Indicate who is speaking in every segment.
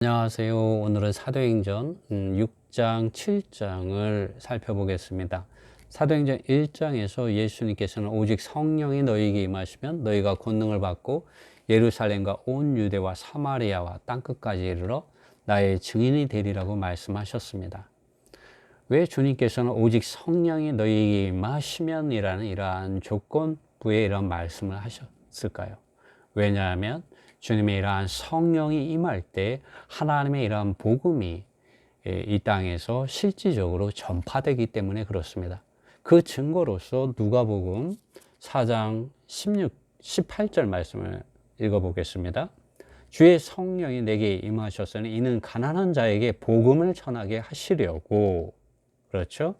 Speaker 1: 안녕하세요. 오늘은 사도행전 6장, 7장을 살펴보겠습니다. 사도행전 1장에서 예수님께서는 오직 성령이 너희에게 임하시면 너희가 권능을 받고 예루살렘과 온 유대와 사마리아와 땅끝까지 이르러 나의 증인이 되리라고 말씀하셨습니다. 왜 주님께서는 오직 성령이 너희에게 임하시면이라는 이러한 조건부에 이런 말씀을 하셨을까요? 왜냐하면 주님의 이러한 성령이 임할 때 하나님의 이러한 복음이 이 땅에서 실질적으로 전파되기 때문에 그렇습니다. 그 증거로서 누가복음 4장 18절 말씀을 읽어보겠습니다. 주의 성령이 내게 임하셨으니 이는 가난한 자에게 복음을 전하게 하시려고, 그렇죠?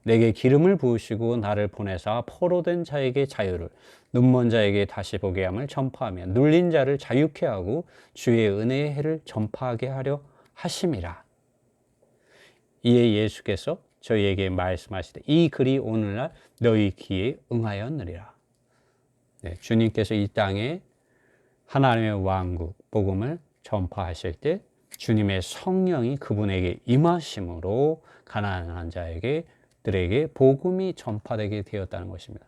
Speaker 1: 내게 기름을 부으시고 나를 보내사 포로된 자에게 자유를, 눈먼 자에게 다시 보게 함을 전파하며 눌린 자를 자유케 하고 주의 은혜의 해를 전파하게 하려 하심이라. 이에 예수께서 저희에게 말씀하시되 이 글이 오늘날 너희 귀에 응하였느니라. 주님께서 이 땅에 하나님의 왕국 복음을 전파하실 때 주님의 성령이 그분에게 임하심으로 가난한 자에게 복음이 전파되게 되었다는 것입니다.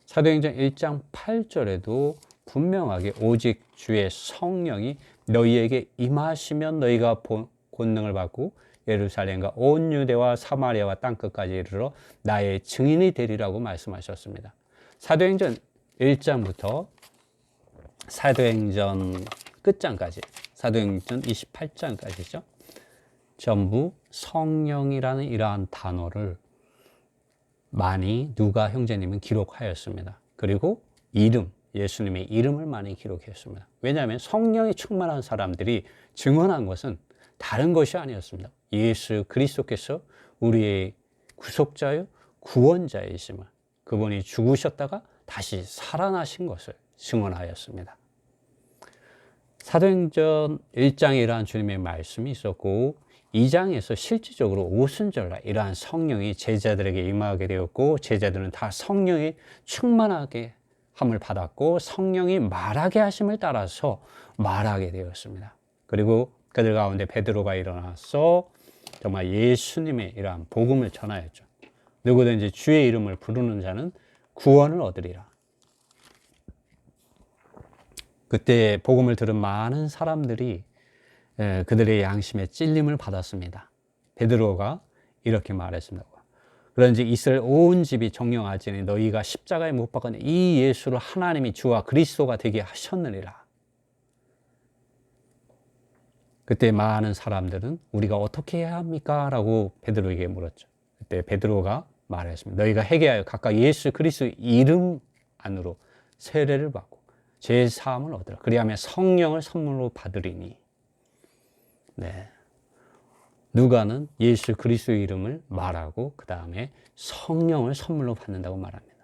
Speaker 1: 사도행전 1장 8절에도 분명하게 오직 주의 성령이 너희에게 임하시면 너희가 권능을 받고 예루살렘과 온 유대와 사마리아와 땅끝까지 이르러 나의 증인이 되리라고 말씀하셨습니다. 사도행전 1장부터 사도행전 끝장까지, 사도행전 28장까지죠. 전부 성령이라는 이러한 단어를 많이 누가 형제님은 기록하였습니다. 그리고 예수님의 이름을 많이 기록했습니다. 왜냐하면 성령이 충만한 사람들이 증언한 것은 다른 것이 아니었습니다. 예수 그리스도께서 우리의 구속자요 구원자이심을, 그분이 죽으셨다가 다시 살아나신 것을 증언하였습니다. 사도행전 1장에 이러한 주님의 말씀이 있었고 2장에서 실질적으로 오순절날 이러한 성령이 제자들에게 임하게 되었고 제자들은 다 성령이 충만하게 함을 받았고 성령이 말하게 하심을 따라서 말하게 되었습니다. 그리고 그들 가운데 베드로가 일어나서 정말 예수님의 이러한 복음을 전하였죠. 누구든지 주의 이름을 부르는 자는 구원을 얻으리라. 그때 복음을 들은 많은 사람들이 그들의 양심에 찔림을 받았습니다. 베드로가 이렇게 말했습니다. 그런지 이스라엘 온 집이 정령할지니 너희가 십자가에 못 박은 이 예수를 하나님이 주와 그리스도가 되게 하셨느니라. 그때 많은 사람들은 우리가 어떻게 해야 합니까? 라고 베드로에게 물었죠. 그때 베드로가 말했습니다. 너희가 회개하여 각각 예수 그리스도의 이름 안으로 세례를 받고 죄 사함을 얻으라. 그리하면 성령을 선물로 받으리니. 누가는 예수 그리스도의 이름을 말하고 그 다음에 성령을 선물로 받는다고 말합니다.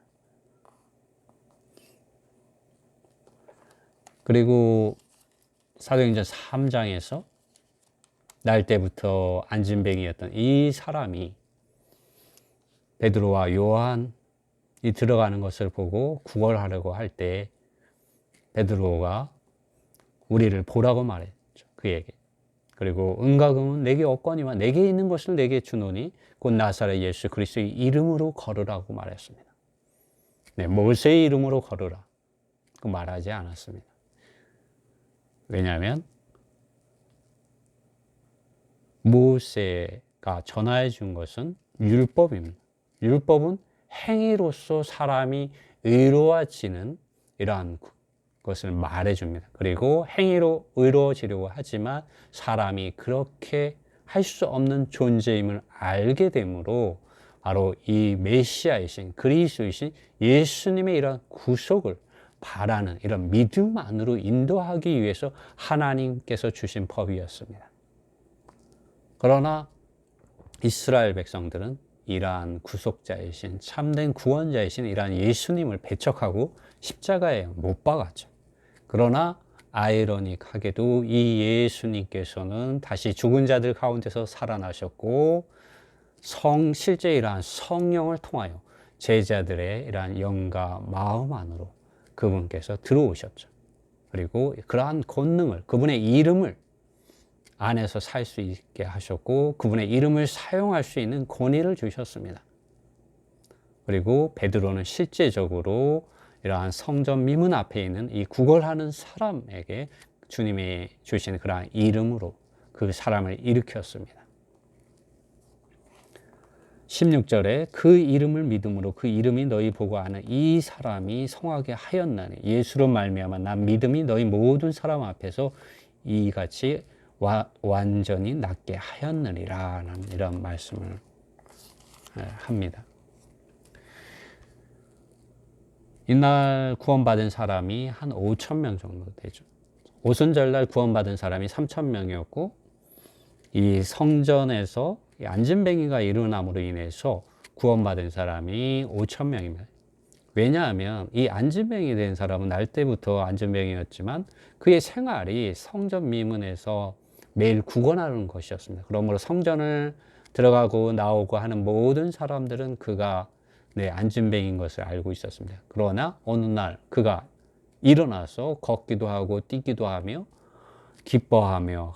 Speaker 1: 그리고 사도행전 3장에서 날 때부터 안진뱅이였던 이 사람이 베드로와 요한이 들어가는 것을 보고 구걸하려고 할 때 베드로가 우리를 보라고 말했죠. 그에게. 그리고 은과 금은 내게 없거니와 내게 있는 것을 내게 주노니 곧 나사렛 예수 그리스도의 이름으로 걸으라고 말했습니다. 모세의 이름으로 걸으라. 그 말하지 않았습니다. 왜냐하면 모세가 전하여 준 것은 율법입니다. 율법은 행위로서 사람이 의로워지는 이러한 것을 말해줍니다. 그리고 행위로 의로워지려고 하지만 사람이 그렇게 할 수 없는 존재임을 알게 되므로 바로 이 메시아이신 그리스도이신 예수님의 이런 구속을 바라는 이런 믿음 안으로 인도하기 위해서 하나님께서 주신 법이었습니다. 그러나 이스라엘 백성들은 이러한 구속자이신 참된 구원자이신 이러한 예수님을 배척하고 십자가에 못 박았죠. 그러나 아이러닉하게도 이 예수님께서는 다시 죽은 자들 가운데서 살아나셨고 실제 이러한 성령을 통하여 제자들의 이러한 영과 마음 안으로 그분께서 들어오셨죠. 그리고 그러한 권능을, 그분의 이름을 안에서 살 수 있게 하셨고 그분의 이름을 사용할 수 있는 권위를 주셨습니다. 그리고 베드로는 실제적으로 이러한 성전 미문 앞에 있는 이 구걸하는 사람에게 주님이 주신 그러한 이름으로 그 사람을 일으켰습니다. 16절에 그 이름을 믿음으로 그 이름이 너희 보고 아는 이 사람이 성하게 하였나니 예수로 말미암아 난 믿음이 너희 모든 사람 앞에서 이같이 완전히 낫게 하였느니라는 이런 말씀을 합니다. 이날 구원받은 사람이 한 5천 명 정도 되죠. 오순절날 구원받은 사람이 3천 명이었고 이 성전에서 안진뱅이가 일어남으로 인해서 구원받은 사람이 5천 명입니다. 왜냐하면 이 안진뱅이 된 사람은 날 때부터 안진뱅이였지만 그의 생활이 성전 미문에서 매일 구걸하는 것이었습니다. 그러므로 성전을 들어가고 나오고 하는 모든 사람들은 그가 안진뱅이인 것을 알고 있었습니다. 그러나 어느 날 그가 일어나서 걷기도 하고 뛰기도 하며 기뻐하며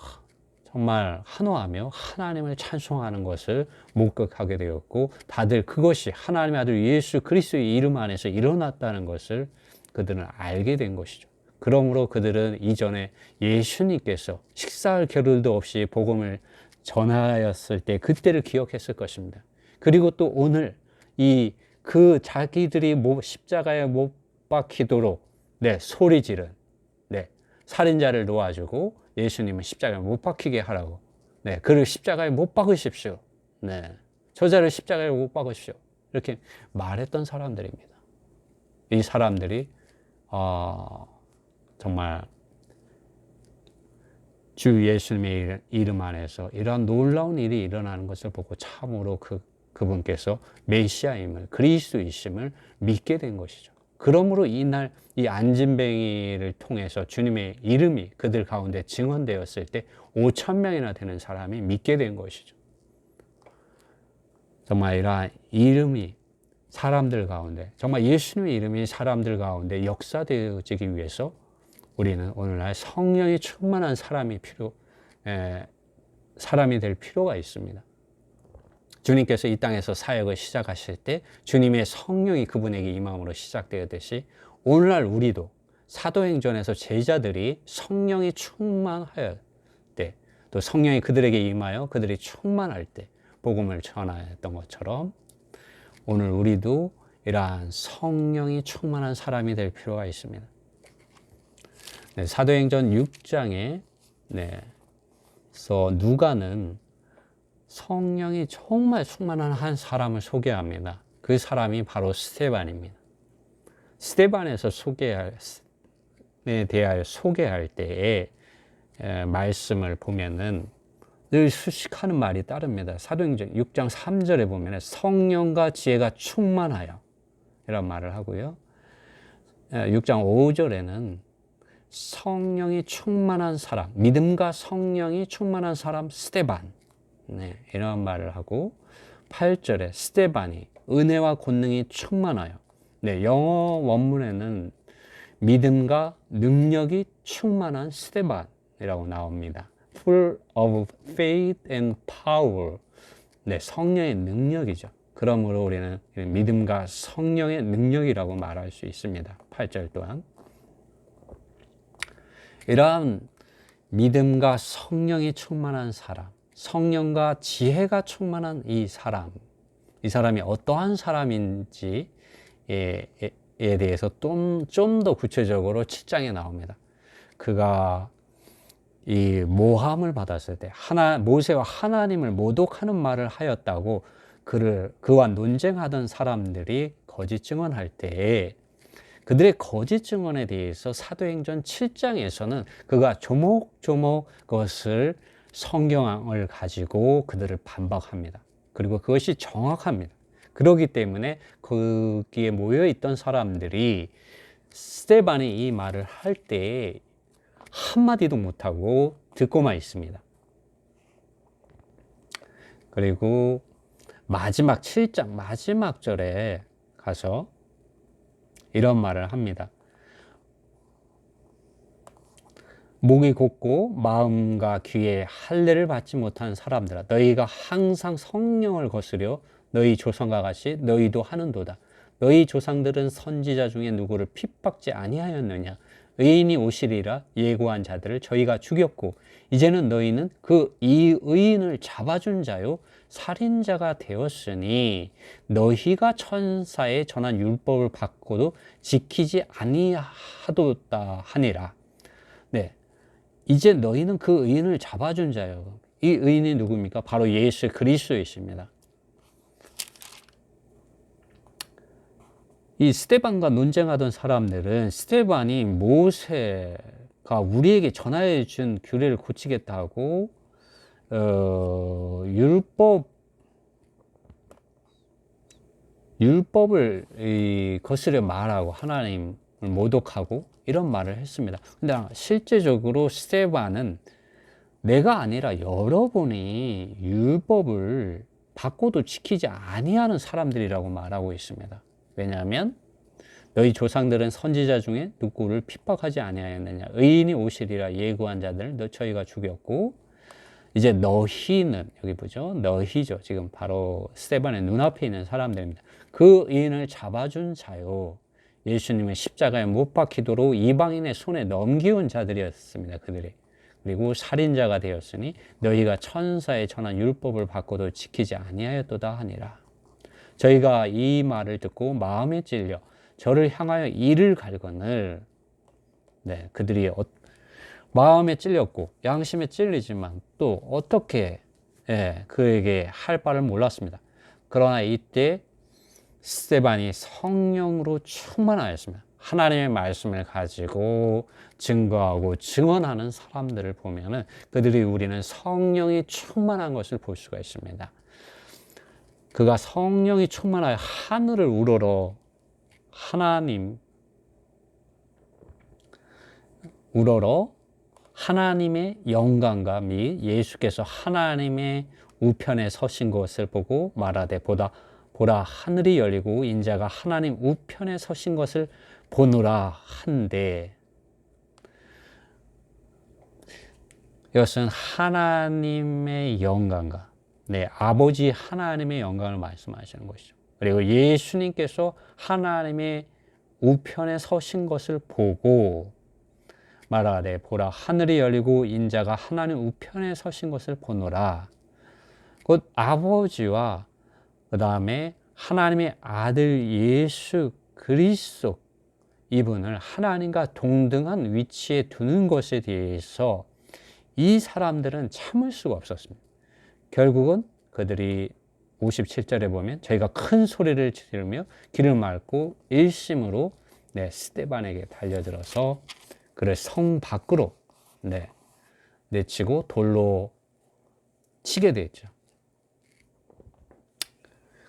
Speaker 1: 정말 환호하며 하나님을 찬송하는 것을 목격하게 되었고 다들 그것이 하나님의 아들 예수 그리스도의 이름 안에서 일어났다는 것을 그들은 알게 된 것이죠. 그러므로 그들은 이전에 예수님께서 식사할 겨를도 없이 복음을 전하였을 때 그때를 기억했을 것입니다. 그리고 또 오늘 그 자기들이 십자가에 못 박히도록 소리 지른 살인자를 놓아주고 예수님은 십자가에 못 박히게 하라고 그를 십자가에 못 박으십시오. 저자를 십자가에 못 박으십시오. 이렇게 말했던 사람들입니다. 이 사람들이 정말 주 예수님의 이름 안에서 이러한 놀라운 일이 일어나는 것을 보고 참으로 그분께서 메시아임을 그리스도이심을 믿게 된 것이죠. 그러므로 이날 이 안진뱅이를 통해서 주님의 이름이 그들 가운데 증언되었을 때 5천 명이나 되는 사람이 믿게 된 것이죠. 정말 이러한 이름이 사람들 가운데 정말 예수님의 이름이 사람들 가운데 역사되어지기 위해서 우리는 오늘날 성령이 충만한 사람이 될 필요가 있습니다. 주님께서 이 땅에서 사역을 시작하실 때 주님의 성령이 그분에게 임함으로 시작되었듯이 오늘날 우리도 사도행전에서 제자들이 성령이 충만할 때 또 성령이 그들에게 임하여 그들이 충만할 때 복음을 전하였던 것처럼 오늘 우리도 이러한 성령이 충만한 사람이 될 필요가 있습니다. 사도행전 6장에 누가는 성령이 정말 충만한 한 사람을 소개합니다. 그 사람이 바로 스데반입니다. 스데반에서 대하여 소개할 때에 말씀을 보면은 늘 수식하는 말이 따릅니다. 사도행전 6장 3절에 보면 성령과 지혜가 충만하여 이런 말을 하고요. 6장 5절에는 성령이 충만한 사람, 믿음과 성령이 충만한 사람 스데반 이런 말을 하고 8절에 스데반이 은혜와 권능이 충만하여 영어 원문에는 믿음과 능력이 충만한 스데반이라고 나옵니다. Full of faith and power. 성령의 능력이죠. 그러므로 우리는 믿음과 성령의 능력이라고 말할 수 있습니다. 8절 또한 이러한 믿음과 성령이 충만한 사람, 성령과 지혜가 충만한 이 사람이 어떠한 사람인지에 대해서 좀 더 구체적으로 7장에 나옵니다. 그가 이 모함을 받았을 때 모세와 하나님을 모독하는 말을 하였다고 그와 논쟁하던 사람들이 거짓 증언할 때에 그들의 거짓 증언에 대해서 사도행전 7장에서는 그가 조목조목 그것을 성경을 가지고 그들을 반박합니다. 그리고 그것이 정확합니다. 그렇기 때문에 거기에 모여있던 사람들이 스데반이 이 말을 할 때 한마디도 못하고 듣고만 있습니다. 그리고 마지막 7장 마지막 절에 가서 이런 말을 합니다. 목이 곧고 마음과 귀에 할례를 받지 못한 사람들아, 너희가 항상 성령을 거스려 너희 조상과 같이 너희도 하는도다. 너희 조상들은 선지자 중에 누구를 핍박지 아니하였느냐? 의인이 오시리라 예고한 자들을 저희가 죽였고, 이제는 너희는 그 이 의인을 잡아준 자요 살인자가 되었으니 너희가 천사에 전한 율법을 받고도 지키지 아니하도다 하니라. 네, 이제 너희는 그 의인을 잡아준 자요. 이 의인이 누굽니까? 바로 예수 그리스도이십니다. 이 스데반과 논쟁하던 사람들은 스데반이 모세가 우리에게 전하여 준 규례를 고치겠다고 율법을 거스려 말하고 하나님을 모독하고 이런 말을 했습니다. 근데 실제적으로 스데반은 내가 아니라 여러분이 율법을 받고도 지키지 아니하는 사람들이라고 말하고 있습니다. 왜냐하면 너희 조상들은 선지자 중에 누구를 핍박하지 아니하였느냐? 의인이 오시리라 예고한 자들을 저희가 죽였고, 이제 너희는, 여기 보죠, 너희죠. 지금 바로 스데반의 눈앞에 있는 사람들입니다. 그 의인을 잡아준 자요, 예수님의 십자가에 못 박히도록 이방인의 손에 넘기운 자들이었습니다. 그들이. 그리고 살인자가 되었으니 너희가 천사에 전한 율법을 받고도 지키지 아니하였도다 하니라. 저희가 이 말을 듣고 마음에 찔려 저를 향하여 이를 갈거늘. 네, 그들이 마음에 찔렸고 양심에 찔리지만 또 어떻게 그에게 할 바를 몰랐습니다. 그러나 이때 스데반이 성령으로 충만하였습니다. 하나님의 말씀을 가지고 증거하고 증언하는 사람들을 보면은 그들이 우리는 성령이 충만한 것을 볼 수가 있습니다. 그가 성령이 충만하여 하늘을 우러러 하나님의 영광과 및 예수께서 하나님의 우편에 서신 것을 보고 말하되 보라 하늘이 열리고 인자가 하나님 우편에 서신 것을 보노라 한데, 이것은 하나님의 영광과 아버지 하나님의 영광을 말씀하시는 것이죠. 그리고 예수님께서 하나님의 우편에 서신 것을 보고 말하되 보라 하늘이 열리고 인자가 하나님 우편에 서신 것을 보노라. 곧 아버지와 그 다음에 하나님의 아들 예수 그리스도, 이분을 하나님과 동등한 위치에 두는 것에 대해서 이 사람들은 참을 수가 없었습니다. 결국은 그들이 57절에 보면 저희가 큰 소리를 지르며 길을 막고 일심으로 스데반에게 달려들어서 그를 성 밖으로 내치고 돌로 치게 됐죠.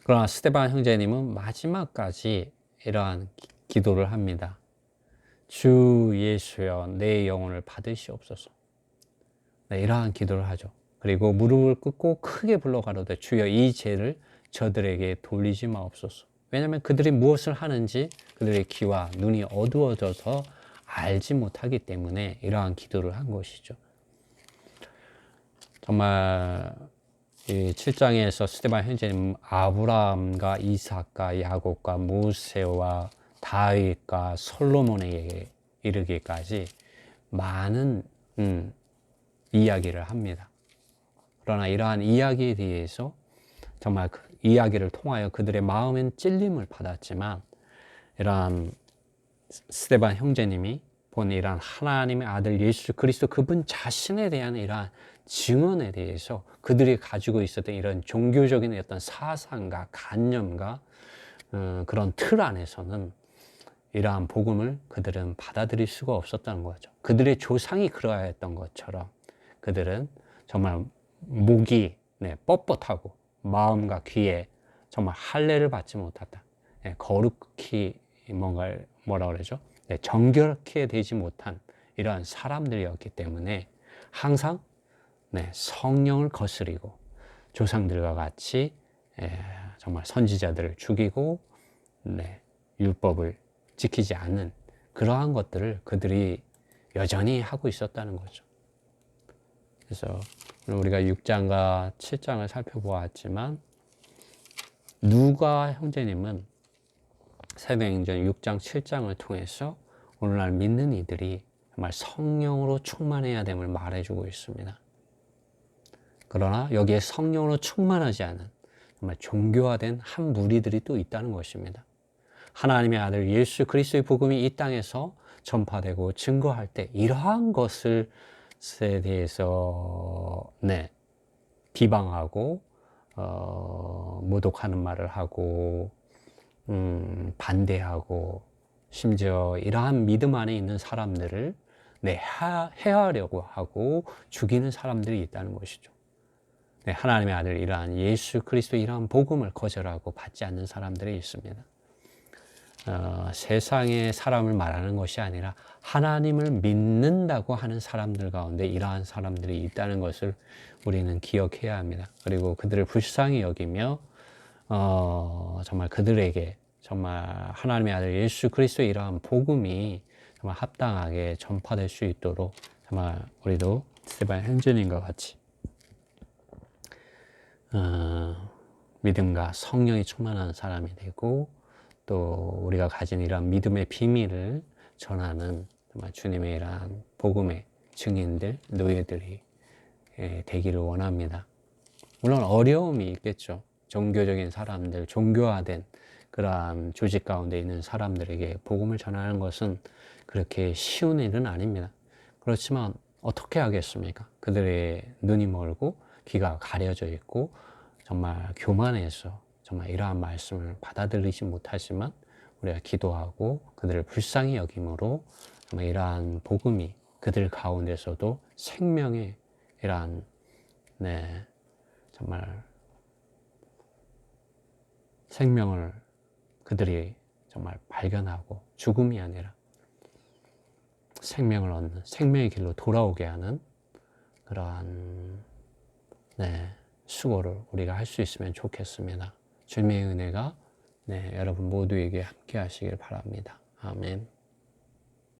Speaker 1: 그러나 스데반 형제님은 마지막까지 이러한 기도를 합니다. 주 예수여 내 영혼을 받으시옵소서. 이러한 기도를 하죠. 그리고 무릎을 꿇고 크게 불러 가로되 주여 이 죄를 저들에게 돌리지 마옵소서. 왜냐하면 그들이 무엇을 하는지 그들의 귀와 눈이 어두워져서 알지 못하기 때문에 이러한 기도를 한 것이죠. 정말 이 7장에서 스데반 형제님 아브라함과 이삭과 야곱과 모세와 다윗과 솔로몬에게 이르기까지 많은 이야기를 합니다. 그러나 이러한 이야기에 대해서 정말 그 이야기를 통하여 그들의 마음엔 찔림을 받았지만, 이러한 스데반 형제님이 본 이러한 하나님의 아들 예수 그리스도 그분 자신에 대한 이러한 증언에 대해서 그들이 가지고 있었던 이런 종교적인 어떤 사상과 관념과 그런 틀 안에서는 이러한 복음을 그들은 받아들일 수가 없었다는 거죠. 그들의 조상이 그러했던 것처럼 그들은 정말 목이 뻣뻣하고 마음과 귀에 정말 할례를 받지 못했다. 거룩히 뭐라 그러죠? 정결케 되지 못한 이러한 사람들이었기 때문에 항상 성령을 거스리고 조상들과 같이 정말 선지자들을 죽이고 율법을 지키지 않는 그러한 것들을 그들이 여전히 하고 있었다는 거죠. 그래서 우리가 6장과 7장을 살펴보았지만 누가 형제님은 사도행전 6장 7장을 통해서 오늘날 믿는 이들이 정말 성령으로 충만해야 됨을 말해주고 있습니다. 그러나 여기에 성령으로 충만하지 않은 정말 종교화된 한 무리들이 또 있다는 것입니다. 하나님의 아들 예수 그리스도의 복음이 이 땅에서 전파되고 증거할 때 이러한 것에 대해서 비방하고 모독하는 말을 하고 반대하고 심지어 이러한 믿음 안에 있는 사람들을 해하려고 하고 죽이는 사람들이 있다는 것이죠. 하나님의 아들 이러한 예수 그리스도 이러한 복음을 거절하고 받지 않는 사람들이 있습니다. 세상의 사람을 말하는 것이 아니라 하나님을 믿는다고 하는 사람들 가운데 이러한 사람들이 있다는 것을 우리는 기억해야 합니다. 그리고 그들을 불쌍히 여기며 정말 그들에게 정말 하나님의 아들 예수 그리스도의 이러한 복음이 정말 합당하게 전파될 수 있도록 정말 우리도 스테반 형제님과 같이 믿음과 성령이 충만한 사람이 되고 또 우리가 가진 이러한 믿음의 비밀을 전하는 정말 주님의 이러한 복음의 증인들, 노예들이 되기를 원합니다. 물론 어려움이 있겠죠. 종교적인 사람들, 종교화된 그러한 조직 가운데 있는 사람들에게 복음을 전하는 것은 그렇게 쉬운 일은 아닙니다. 그렇지만 어떻게 하겠습니까? 그들의 눈이 멀고 귀가 가려져 있고 정말 교만해서 정말 이러한 말씀을 받아들이지 못하지만 우리가 기도하고 그들을 불쌍히 여김으로 정말 이러한 복음이 그들 가운데서도 생명의 이러한 정말 생명을 그들이 정말 발견하고 죽음이 아니라 생명을 얻는 생명의 길로 돌아오게 하는 그러한 수고를 우리가 할 수 있으면 좋겠습니다. 주님의 은혜가 여러분 모두에게 함께 하시길 바랍니다. 아멘.